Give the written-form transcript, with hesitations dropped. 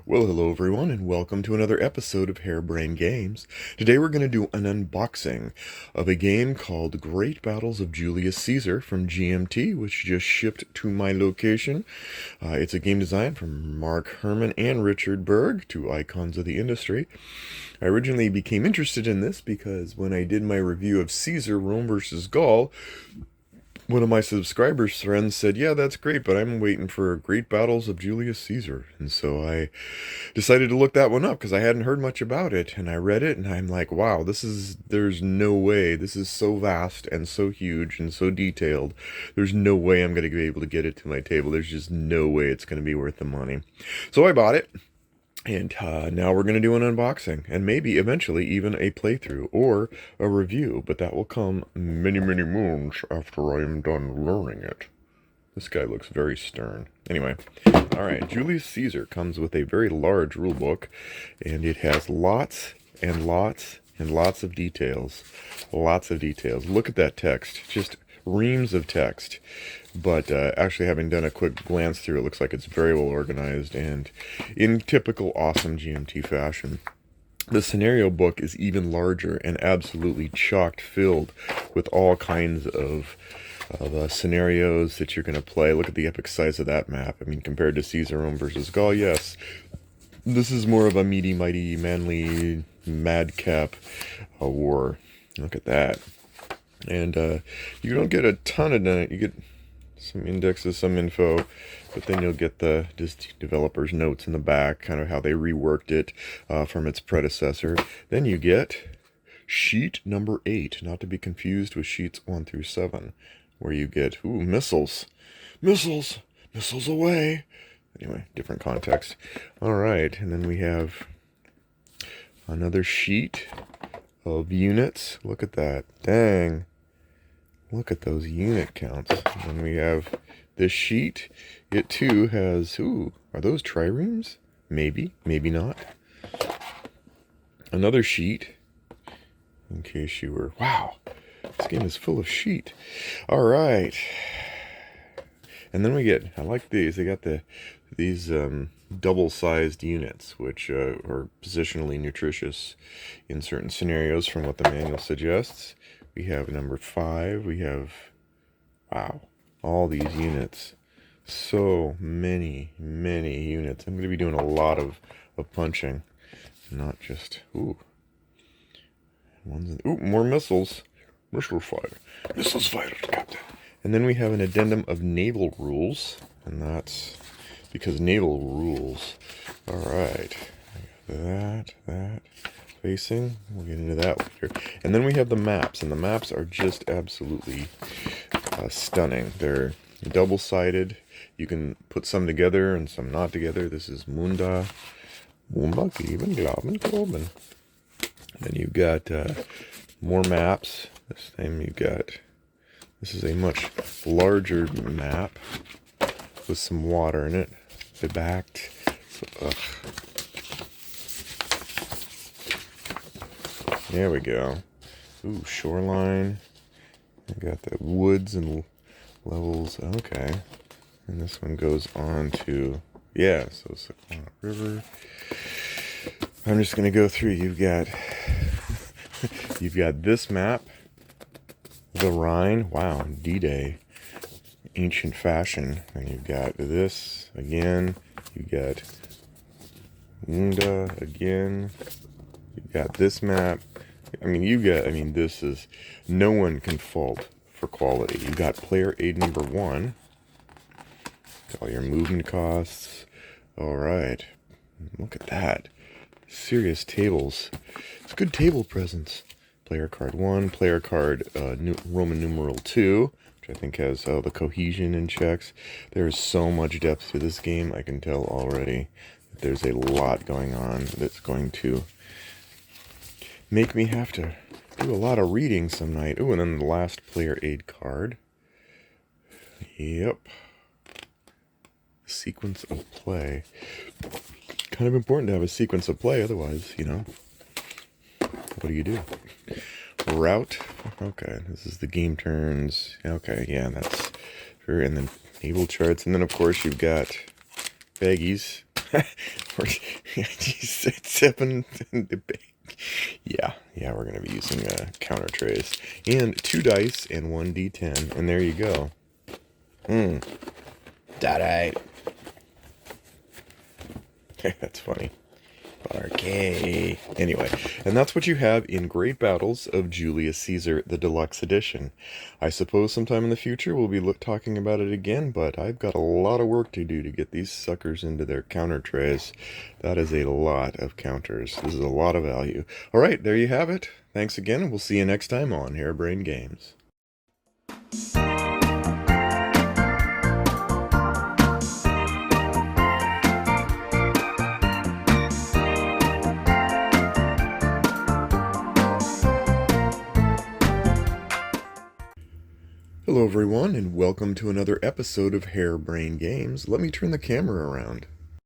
Well, hello everyone, and welcome to another episode of Harebrained Games. Today we're going to do an unboxing of a game called Great Battles of Julius Caesar from GMT, which just shipped to my location. It's a game design from Mark Herman and Richard Berg, two icons of the industry. I originally became interested in this because when I did my review of Caesar, Rome vs. Gaul, one of my subscribers' friends said, yeah, that's great, but I'm waiting for Great Battles of Julius Caesar. And so I decided to look that one up because I hadn't heard much about it. And I read it and I'm like, wow, there's no way. This is so vast and so huge and so detailed. There's no way I'm going to be able to get it to my table. There's just no way it's going to be worth the money. So I bought it. And now we're going to do an unboxing and maybe eventually even a playthrough or a review, but that will come many, many moons after I am done learning it. This guy looks very stern. Anyway, alright, Julius Caesar comes with a very large rule book, and it has lots and lots and lots of details. Lots of details. Look at that text. Just reams of text. But actually, having done a quick glance through, it looks like it's very well organized and in typical awesome GMT fashion. The scenario book is even larger and absolutely chock filled with all kinds of scenarios that you're going to play. Look at the epic size of that map. I mean, compared to Caesar, Rome versus Gaul, yes, this is more of a meaty, mighty, manly, madcap war. Look at that. And you don't get a ton of it. You get some indexes, some info, but then you'll get the just developer's notes in the back, kind of how they reworked it from its predecessor. Then you get sheet number 8, not to be confused with sheets 1 through 7, where you get, missiles. Missiles! Missiles away! Anyway, different context. Alright, and then we have another sheet of units. Look at that. Dang. Look at those unit counts. And then we have this sheet. It too has, are those triremes? Maybe, maybe not. Another sheet. In case you were, wow, this game is full of sheet. All right. And then we get, I like these. They got these double-sized units, which are positionally nutritious in certain scenarios from what the manual suggests. We have number 5. We have, wow, all these units. So many, many units. I'm going to be doing a lot of punching, not just, more missiles. Missile fire. Missiles fired, Captain. And then we have an addendum of naval rules, and that's because naval rules. All right. That. Facing. We'll get into that later. And then we have the maps, and the maps are just absolutely stunning. They're double-sided. You can put some together and some not together. This is Munda, Geben, Glauben, Globen. Then you've got more maps. This time this is a much larger map with some water in it. Bebacked. There we go. Shoreline. I got the woods and levels. Okay. And this one goes on to, so Sequana River. I'm just going to go through. You've got this map. The Rhine. Wow. D-Day. Ancient fashion. And you've got this again. You've got Munda again. You've got this map. This is, no one can fault for quality. You've got player aid number 1. All your movement costs. Alright. Look at that. Serious tables. It's good table presence. Player card 1, player card Roman numeral 2, which I think has the cohesion and checks. There's so much depth to this game, I can tell already. There's a lot going on that's going to make me have to do a lot of reading some night. And then the last player aid card. Yep. Sequence of play. Kind of important to have a sequence of play, otherwise, what do you do? Route. Okay, this is the game turns. Okay, yeah, that's sure. And then naval charts. And then, of course, you've got baggies. It's 7 in the bag. Yeah, we're going to be using counter trays. And 2 dice and 1 d10. And there you go. That That's funny. Okay. Anyway, and that's what you have in Great Battles of Julius Caesar, the Deluxe Edition. I suppose sometime in the future we'll be talking about it again, but I've got a lot of work to do to get these suckers into their counter trays. That is a lot of counters. This is a lot of value. All right, there you have it. Thanks again, and we'll see you next time on Harebrained Games. Hello everyone, and welcome to another episode of Harebrained Games. Let me turn the camera around.